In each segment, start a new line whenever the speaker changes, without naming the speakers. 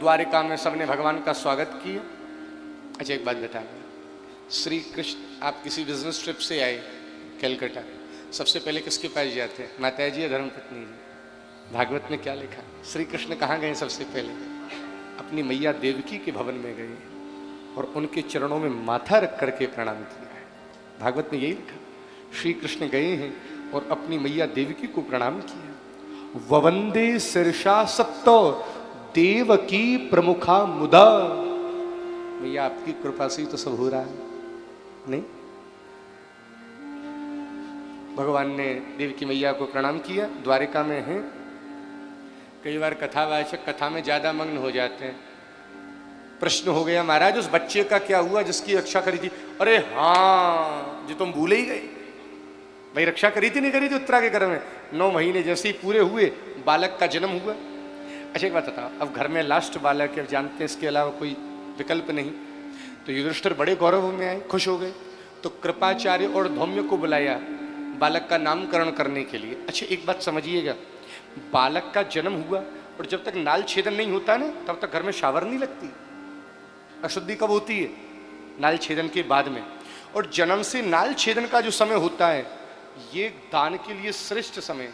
द्वारिका में सबने भगवान का स्वागत किया। अच्छा एक बात बताएं, श्री कृष्ण आप किसी बिजनेस ट्रिप से आए कलकत्ता, सबसे पहले किसके पास जाते हैं? माता जी या धर्मपत्नी जी? भागवत में क्या लिखा? श्री कृष्ण कहाँ गए सबसे पहले? अपनी मैया देवकी के भवन में गए और उनके चरणों में माथा रख करके प्रणाम किया है। भागवत में यही लिखा, श्री कृष्ण गए हैं और अपनी मैया देवकी को प्रणाम किया। ववंदे शीर्षा सत्तो देवकी प्रमुखा मुदा। मैया आपकी कृपा से ही तो सब हो रहा है, नहीं? भगवान ने देवकी मैया को प्रणाम किया। द्वारिका में हैं, कई बार कथावाचक कथा में ज्यादा मग्न हो जाते हैं। प्रश्न हो गया, महाराज उस बच्चे का क्या हुआ जिसकी रक्षा करी थी? अरे हाँ, जो तुम भूले ही गए भाई, रक्षा करी थी नहीं करी थी उत्तरा के घर में? 9 महीने जैसे ही पूरे हुए बालक का जन्म हुआ। अच्छा एक बात बताओ, अब घर में लास्ट बालक है, जानते हैं इसके अलावा कोई विकल्प नहीं। तो युधिष्ठिर बड़े गौरव में आए, खुश हो गए। तो कृपाचार्य और धौम्य को बुलाया बालक का नामकरण करने के लिए। अच्छा एक बात समझिएगा, बालक का जन्म हुआ और जब तक नाल छेदन नहीं होता ना तब तक घर में शावर नहीं लगती। अशुद्धि कब होती है? नाल छेदन के बाद में। और जन्म से नाल छेदन का जो समय होता है ये दान के लिए श्रेष्ठ समय।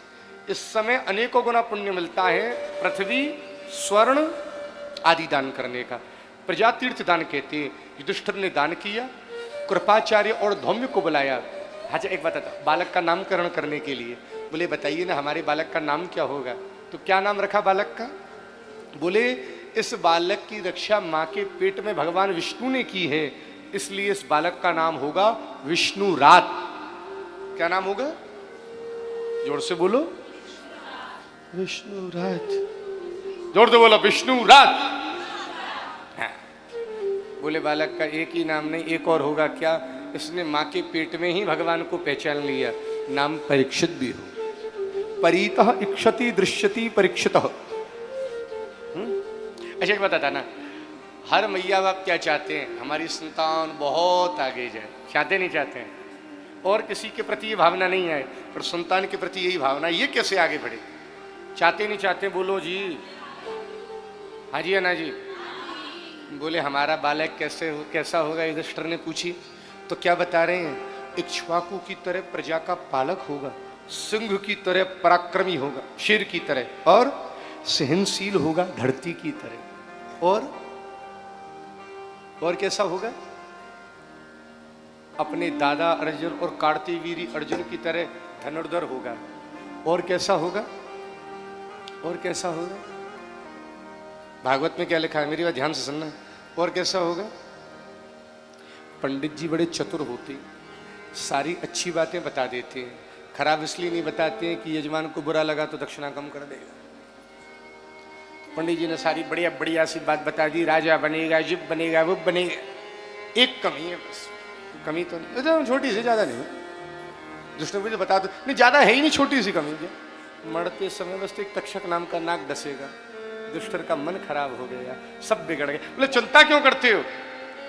इस समय अनेकों गुना पुण्य मिलता है पृथ्वी स्वर्ण आदि दान करने का। प्रजातीर्थ दान कहते हैं। युधिष्ठिर ने दान किया, कृपाचार्य और धौम्य को बुलाया। अच्छा एक बात, बालक का नामकरण करने के लिए बोले बताइए ना हमारे बालक का नाम क्या होगा? तो क्या नाम रखा बालक का? बोले इस बालक की रक्षा माँ के पेट में भगवान विष्णु ने की है, इसलिए इस बालक का नाम होगा विष्णु रात। क्या नाम होगा? जोर से बोलो, विष्णु रात। जोर से बोलो, विष्णु रात। हाँ। बोले बालक का एक ही नाम नहीं, एक और होगा। क्या? इसने माँ के पेट में ही भगवान को पहचान लिया, नाम परीक्षित भी हो। परीतः इक्षति दृश्यति परीक्षितः। अच्छा एक बात ना, हर मैया बाप क्या चाहते हैं? हमारी संतान बहुत आगे जाए। चाहते नहीं चाहते हैं? और किसी के प्रति ये भावना नहीं है, पर संतान के प्रति यही भावना। ये कैसे आगे बढ़े? चाहते नहीं चाहते? बोलो जी, हाँ जी या ना जी? बोले हमारा बालक कैसा होगा? युधिष्ठिर ने पूछी तो क्या बता रहे हैं? इक्ष्वाकु की तरह प्रजा का पालक होगा, सिंह की तरह पराक्रमी होगा, शेर की तरह, और सहनशील होगा धरती की तरह। और कैसा होगा? अपने दादा अर्जुन और कार्तिवीर्य अर्जुन की तरह धनुर्धर होगा। और कैसा होगा? और कैसा होगा? भागवत में क्या लिखा है? मेरी बात ध्यान से सुनना। और कैसा होगा? पंडित जी बड़े चतुर होते, सारी अच्छी बातें बता देते हैं, खराब इसलिए नहीं बताते हैं कि यजमान को बुरा लगा तो दक्षिणा कम कर देगा। पंडित जी ने सारी बढ़िया बढ़िया सी बात बता दी, राजा बनेगा, जिप बनेगा, वो बनेगा। एक कमी है बस, कमी तो नहीं, तो छोटी सी, ज्यादा नहीं। दुष्ट मुझे बता दो, नहीं ज्यादा है ही नहीं, छोटी सी कमी है। मरते समय बस एक तक्षक नाम का नाक डसेगा। दुष्टर का मन खराब हो गया, सब बिगड़ गए। बोले चिंता क्यों करते हो?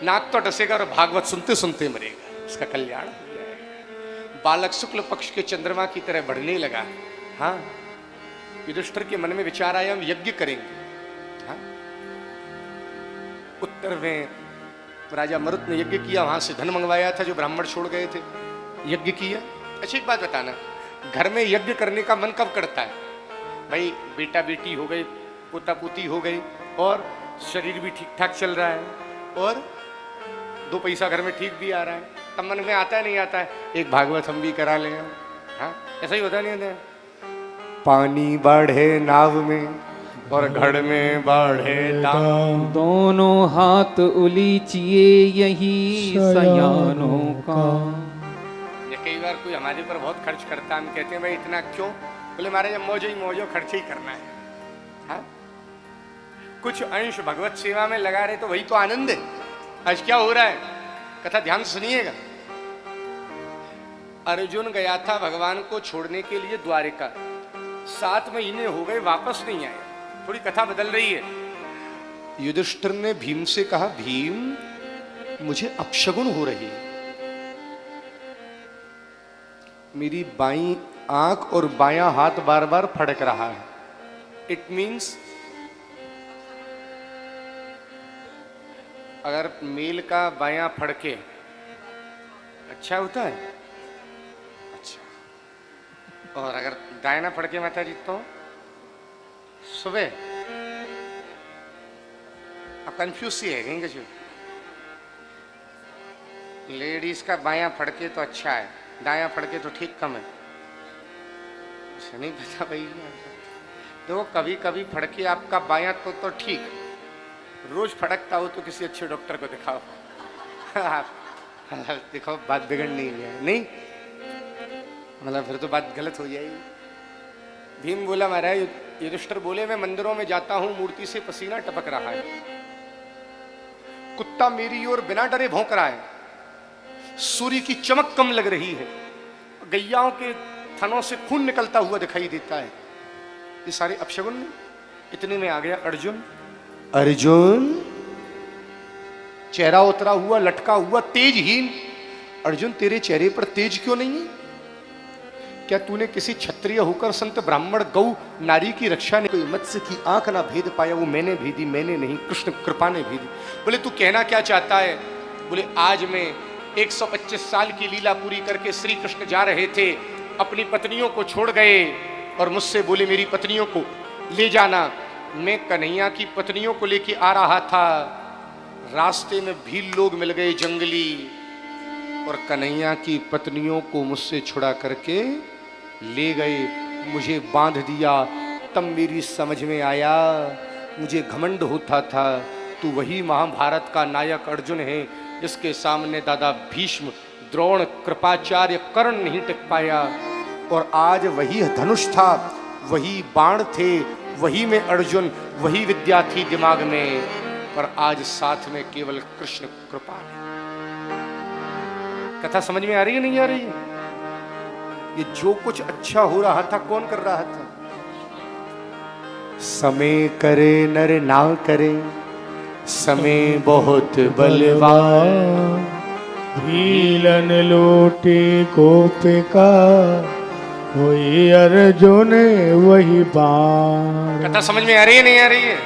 नाक तो डसेगा और भागवत सुनते सुनते मरेगा, उसका कल्याण हो जाएगा। बालक शुक्ल पक्ष के चंद्रमा की तरह बढ़ने लगा। हाँ, युधिष्ठिर के मन में विचार आया हम यज्ञ करेंगे। हाँ? उत्तर में राजा मरुत ने यज्ञ किया, वहां से धन मंगवाया था जो ब्राह्मण छोड़ गए थे, यज्ञ किया। अच्छा एक बात बताना, घर में यज्ञ करने का मन कब करता है? भाई बेटा बेटी हो गई, पोता पोती हो गई, और शरीर भी ठीक ठाक चल रहा है, और 2 पैसा घर में ठीक भी आ रहा है, तब मन में आता है नहीं आता है एक भागवत हम भी करा लें। हाँ ऐसा ही होता नहीं होता? पानी बढ़े नाव में और घड़ में बढ़े दाम,
दोनों हाथ उलीचिए यही सयानों का।
कई बार कोई हमारे पर बहुत खर्च करता है, हम कहते हैं भाई इतना क्यों? बोले हमारे जब मौजो ही मौजो खर्च ही करना है। हाँ? कुछ अंश भगवत सेवा में लगा रहे तो वही तो आनंद है। आज क्या हो रहा है? कथा ध्यान से सुनिएगा। अर्जुन गया था भगवान को छोड़ने के लिए द्वारिका, 7 महीने हो गए वापस नहीं आए। थोड़ी कथा बदल रही है। युधिष्ठिर ने भीम से कहा, भीम मुझे अपशगुन हो रही है, मेरी बाईं आंख और बायां हाथ बार बार फड़क रहा है। इट मीन्स अगर मेल का बायां फड़के अच्छा होता है? अच्छा। और अगर दाहिना फड़के माता जी तो सुबह अब कंफ्यूज सी है कहीं कुछ। लेडीज का बायां फड़के तो अच्छा है, दायां फड़के तो ठीक कम है। नहीं पता भाई। देखो कभी कभी फड़के आपका बायां तो ठीक, रोज फड़कता हो तो किसी अच्छे डॉक्टर को दिखाओ। देखो बात बिगड़ नहीं है, नहीं मतलब फिर तो बात गलत हो जाएगी। भीम बोला महाराज, युधिष्ठिर बोले मैं मंदिरों में जाता हूं, मूर्ति से पसीना टपक रहा है, कुत्ता मेरी ओर बिना डरे भौंक रहा है, सूर्य की चमक कम लग रही है, गैयाओं के थनों से खून निकलता हुआ दिखाई देता है। ये सारे अपशगुन नहीं। इतने में आ गया अर्जुन। अर्जुन चेहरा उतरा हुआ, लटका हुआ, तेजहीन। अर्जुन तेरे चेहरे पर तेज क्यों नहीं है? क्या तूने किसी क्षत्रिय होकर संत ब्राह्मण गौ नारी की रक्षा ने, कोई मत्स्य की आंख ना भेद पाया, वो मैंने भेदी, मैंने नहीं, कृष्ण कृपा ने भेदी। बोले तू कहना क्या चाहता है? बोले आज मैं 125 साल की लीला पूरी करके श्री कृष्ण जा रहे थे, अपनी पत्नियों को छोड़ गए और मुझसे बोले मेरी पत्नियों को ले जाना। मैं कन्हैया की पत्नियों को लेके आ रहा था, रास्ते में भील लोग मिल गए जंगली, और कन्हैया की पत्नियों को मुझसे छुड़ा करके ले गए, मुझे बांध दिया। तब मेरी समझ में आया, मुझे घमंड होता था तू वही महाभारत का नायक अर्जुन है जिसके सामने दादा भीष्म, द्रोण, कृपाचार्य, कर्ण नहीं टिक पाया। और आज वही धनुष था, वही बाण थे, वही में अर्जुन, वही विद्या थी दिमाग में, पर आज साथ में केवल कृष्ण कृपा है। कथा समझ में आ रही है नहीं आ रही है? ये जो कुछ अच्छा हो रहा था कौन कर रहा था? समय करे नर ना करे, समय बहुत बलवान,
भीलन लोटे कोपे का, वही अर्जुन वही बाण।
कथा समझ में आ रही है नहीं आ रही है?